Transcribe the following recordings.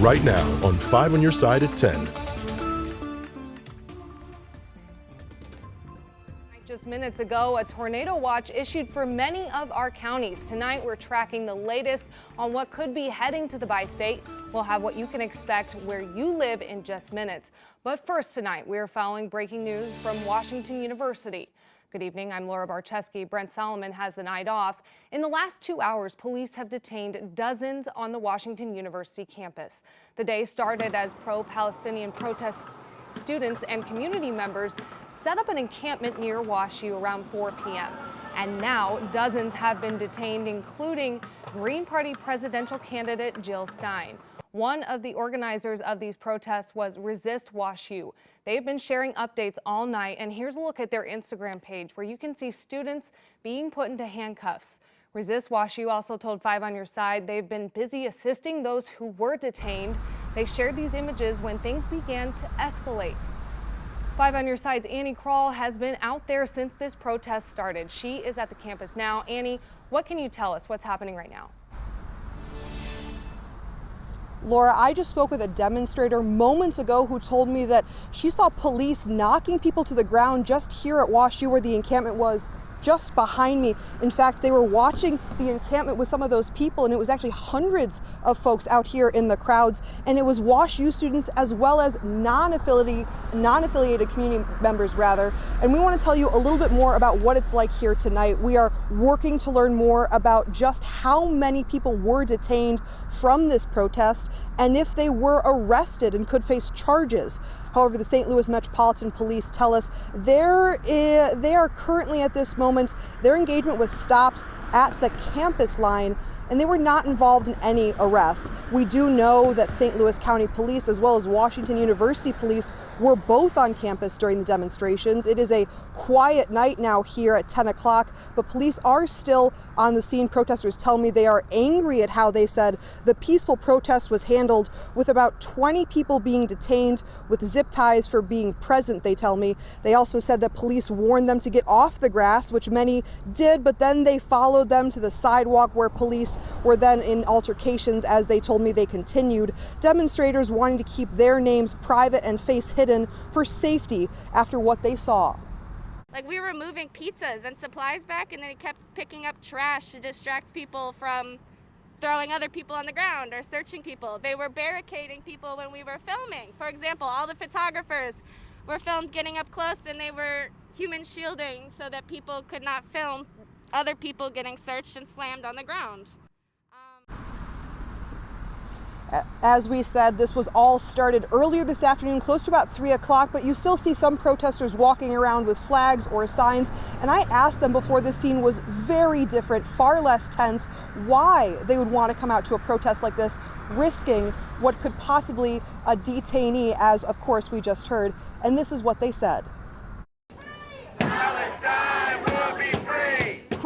Right now on 5 on Your Side at 10. Just minutes ago, a tornado watch issued for many of our counties. Tonight, we're tracking the latest on what could be heading to the bi-state. We'll have what you can expect where you live in just minutes. But first tonight, we're following breaking news from Washington University. Good evening, I'm Laura Barcheski. Brent Solomon has the night off. In the last 2 hours, police have detained dozens on the Washington University campus. The day started as pro-Palestinian protest students and community members set up an encampment near WashU around 4 p.m. And now dozens have been detained, including Green Party presidential candidate Jill Stein. One of the organizers of these protests was Resist WashU. They've been sharing updates all night, and here's a look at their Instagram page where you can see students being put into handcuffs. Resist WashU also told 5 on Your Side they've been busy assisting those who were detained. They shared these images when things began to escalate. 5 on Your Side's Annie Krall has been out there since this protest started. She is at the campus now. Annie, what can you tell us? What's happening right now? Laura, I just spoke with a demonstrator moments ago who told me that she saw police knocking people to the ground just here at WashU where the encampment was, just behind me. In fact, they were watching the encampment with some of those people, and it was actually hundreds of folks out here in the crowds, and it was WashU students as well as non-affiliated community members rather. And we want to tell you a little bit more about what it's like here tonight. We are working to learn more about just how many people were detained from this protest and if they were arrested and could face charges. However, the St. Louis Metropolitan Police tell us they are currently at this moment, their engagement was stopped at the campus line and they were not involved in any arrests. We do know that St. Louis County Police as well as Washington University Police were both on campus during the demonstrations. It is a quiet night now here at 10 o'clock, but police are still on the scene. Protesters tell me they are angry at how they said the peaceful protest was handled, with about 20 people being detained with zip ties for being present, they tell me. They also said that police warned them to get off the grass, which many did, but then they followed them to the sidewalk where police were then in altercations. As they told me, they continued. Demonstrators wanting to keep their names private and face hidden for safety after what they saw. Like, we were moving pizzas and supplies back, and then he kept picking up trash to distract people from throwing other people on the ground or searching people. They were barricading people when we were filming. For example, all the photographers were filmed getting up close, and they were human shielding so that people could not film other people getting searched and slammed on the ground. As we said, this was all started earlier this afternoon, close to about 3 o'clock, but you still see some protesters walking around with flags or signs. And I asked them before this scene was very different, far less tense, why they would want to come out to a protest like this, risking what could possibly a detainee, as of course we just heard. And this is what they said.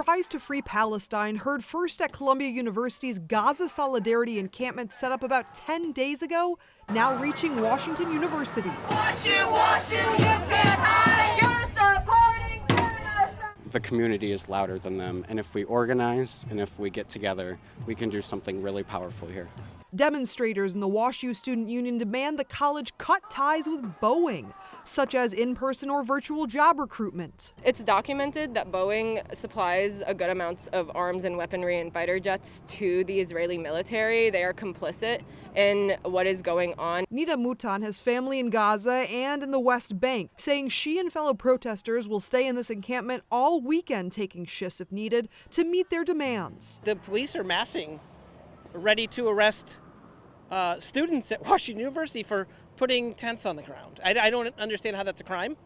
Cries to free Palestine heard first at Columbia University's Gaza Solidarity encampment set up about 10 days ago, now reaching Washington University. WashU, you can't hide, you're supporting genocide. The community is louder than them, and if we organize and if we get together, we can do something really powerful here. Demonstrators in the WashU Student Union demand the college cut ties with Boeing, such as in-person or virtual job recruitment. It's documented that Boeing supplies a good amount of arms and weaponry and fighter jets to the Israeli military. They are complicit in what is going on. Nida Moutan has family in Gaza and in the West Bank, saying she and fellow protesters will stay in this encampment all weekend, taking shifts if needed to meet their demands. The police are massing, ready to arrest students at Washington University for putting tents on the ground. I don't understand how that's a crime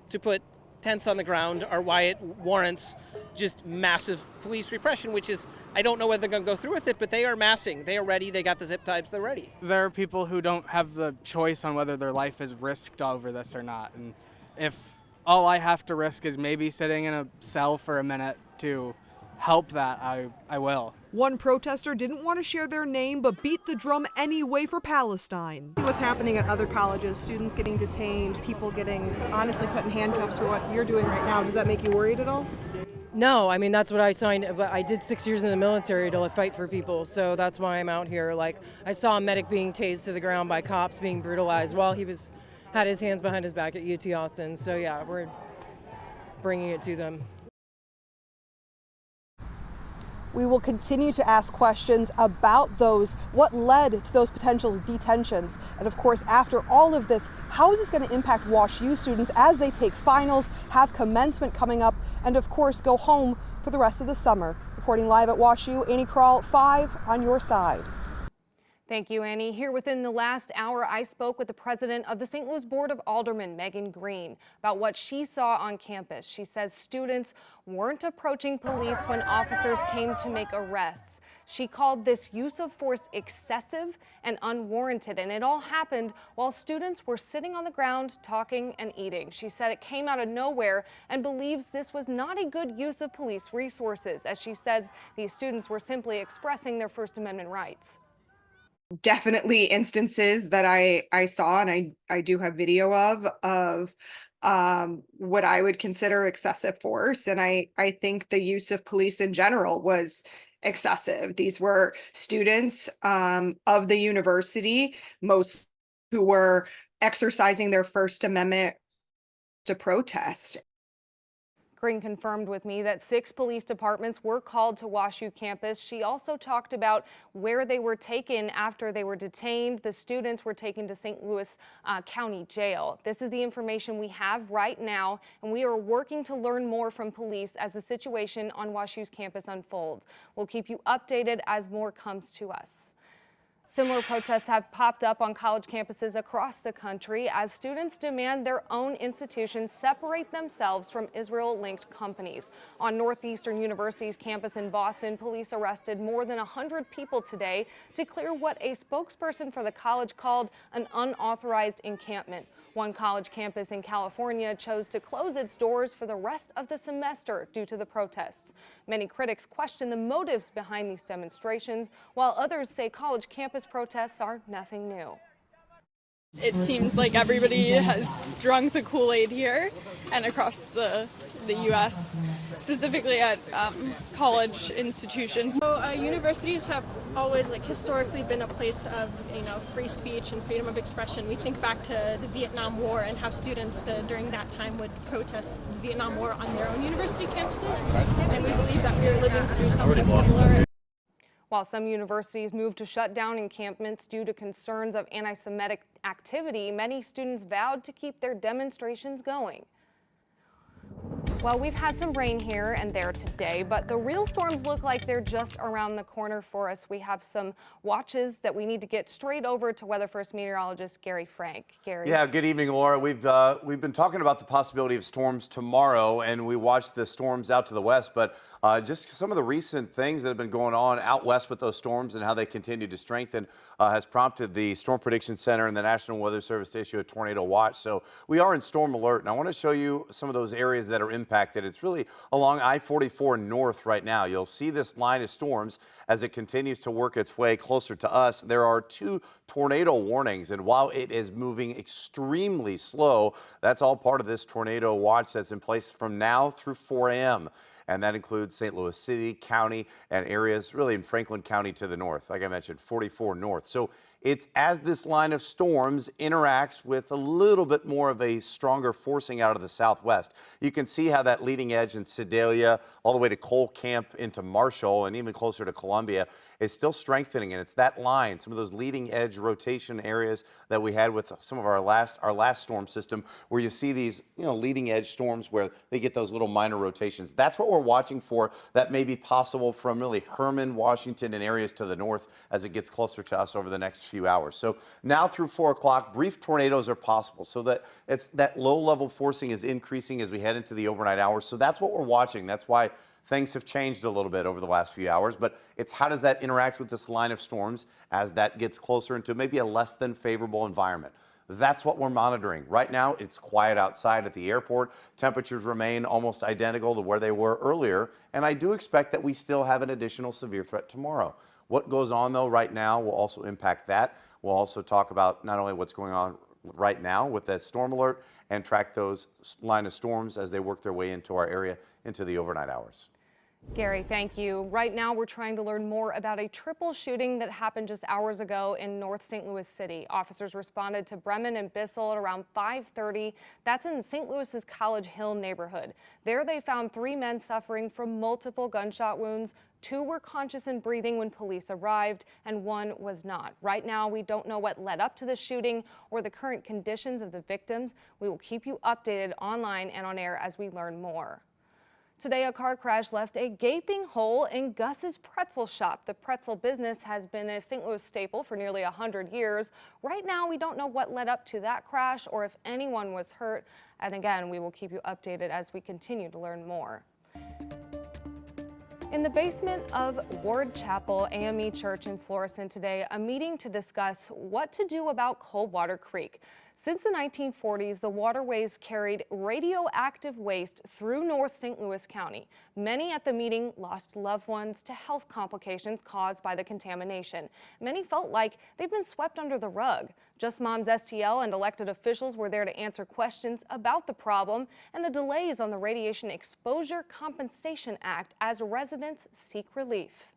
to put tents on the ground, or why it warrants just massive police repression, which is, I don't know whether they're going to go through with it, but they are massing. They are ready. They got the zip ties. They're ready. There are people who don't have the choice on whether their life is risked over this or not. And if all I have to risk is maybe sitting in a cell for a minute to help that, I will. One protester didn't want to share their name but beat the drum anyway for Palestine. What's happening at other colleges, students getting detained, people getting honestly put in handcuffs for what you're doing right now, does that make you worried at all? No, I mean, that's what I signed, but I did 6 years in the military to fight for people, so that's why I'm out here. Like, I saw a medic being tased to the ground by cops, being brutalized while he had his hands behind his back at UT Austin. So yeah, we're bringing it to them. We will continue to ask questions about what led to those potential detentions. And of course, after all of this, how is this going to impact WashU students as they take finals, have commencement coming up, and of course, go home for the rest of the summer? Reporting live at WashU, Annie Krall, 5 on your side. Thank you, Annie. Here within the last hour, I spoke with the president of the St. Louis Board of Aldermen, Megan Green, about what she saw on campus. She says students weren't approaching police when officers came to make arrests. She called this use of force excessive and unwarranted, and it all happened while students were sitting on the ground talking and eating. She said it came out of nowhere and believes this was not a good use of police resources, as she says these students were simply expressing their First Amendment rights. Definitely instances that I saw, and I do have video of what I would consider excessive force. And I think the use of police in general was excessive. These were students of the university, most who were exercising their First Amendment to protest. Green confirmed with me that 6 police departments were called to WashU campus. She also talked about where they were taken after they were detained. The students were taken to St. Louis County Jail. This is the information we have right now, and we are working to learn more from police as the situation on WashU's campus unfolds. We'll keep you updated as more comes to us. Similar protests have popped up on college campuses across the country as students demand their own institutions separate themselves from Israel-linked companies. On Northeastern University's campus in Boston, police arrested more than 100 people today to clear what a spokesperson for the college called an unauthorized encampment. One college campus in California chose to close its doors for the rest of the semester due to the protests. Many critics question the motives behind these demonstrations, while others say college campus protests are nothing new. It seems like everybody has drunk the Kool-Aid here and across the U.S., specifically at college institutions. So universities have always historically been a place of free speech and freedom of expression. We think back to the Vietnam War and how students during that time would protest the Vietnam War on their own university campuses, and we believe that we are living through something similar. While some universities moved to shut down encampments due to concerns of anti-Semitic activity, many students vowed to keep their demonstrations going. Well, we've had some rain here and there today, but the real storms look like they're just around the corner for us. We have some watches that we need to get straight over to Weather First meteorologist Gary Frank. Gary. Yeah, good evening, Laura. We've been talking about the possibility of storms tomorrow, and we watched the storms out to the west, but just some of the recent things that have been going on out west with those storms and how they continue to strengthen has prompted the Storm Prediction Center and the National Weather Service to issue a tornado watch. So we are in storm alert, and I want to show you some of those areas that are impacted. It's really along I-44 north right now. You'll see this line of storms as it continues to work its way closer to us. There are 2 tornado warnings, and while it is moving extremely slow, that's all part of this tornado watch that's in place from now through 4 a.m. And that includes St. Louis City, County, and areas really in Franklin County to the north. Like I mentioned, 44 north. So it's as this line of storms interacts with a little bit more of a stronger forcing out of the southwest. You can see how that leading edge in Sedalia all the way to Cole Camp into Marshall and even closer to Columbia is still strengthening. And it's that line, some of those leading edge rotation areas that we had with some of our last storm system, where you see these leading edge storms where they get those little minor rotations. That's what we're watching for. That may be possible from really Herman, Washington, and areas to the north as it gets closer to us over the next few hours. So now through 4 o'clock, brief tornadoes are possible. So that low level forcing is increasing as we head into the overnight hours. So that's what we're watching. That's why things have changed a little bit over the last few hours, but it's how does that interact with this line of storms as that gets closer into maybe a less than favorable environment. That's what we're monitoring. Right now, it's quiet outside at the airport. Temperatures remain almost identical to where they were earlier, and I do expect that we still have an additional severe threat tomorrow. What goes on, though, right now will also impact that. We'll also talk about not only what's going on right now with that storm alert and track those line of storms as they work their way into our area into the overnight hours. Gary, thank you. Right now, we're trying to learn more about a triple shooting that happened just hours ago in North St. Louis City. Officers responded to Bremen and Bissell at around 5:30. That's in St. Louis's College Hill neighborhood. There, they found 3 men suffering from multiple gunshot wounds. 2 were conscious and breathing when police arrived, and 1 was not. Right now, we don't know what led up to the shooting or the current conditions of the victims. We will keep you updated online and on air as we learn more. Today, a car crash left a gaping hole in Gus's pretzel shop. The pretzel business has been a St. Louis staple for nearly 100 years. Right now, we don't know what led up to that crash or if anyone was hurt. And again, we will keep you updated as we continue to learn more. In the basement of Ward Chapel AME Church in Florissant today, a meeting to discuss what to do about Coldwater Creek. Since the 1940s, the waterways carried radioactive waste through North St. Louis County. Many at the meeting lost loved ones to health complications caused by the contamination. Many felt like they've been swept under the rug. Just Moms STL and elected officials were there to answer questions about the problem and the delays on the Radiation Exposure Compensation Act as residents seek relief.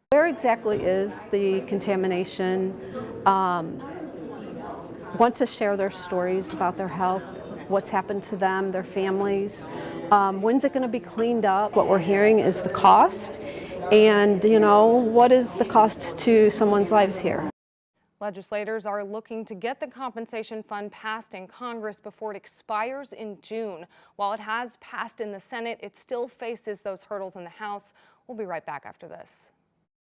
Where exactly is the contamination? Want to share their stories about their health, what's happened to them, their families. When's it going to be cleaned up? What we're hearing is the cost, and what is the cost to someone's lives here? Legislators are looking to get the compensation fund passed in Congress before it expires in June. While it has passed in the Senate, it still faces those hurdles in the House. We'll be right back after this.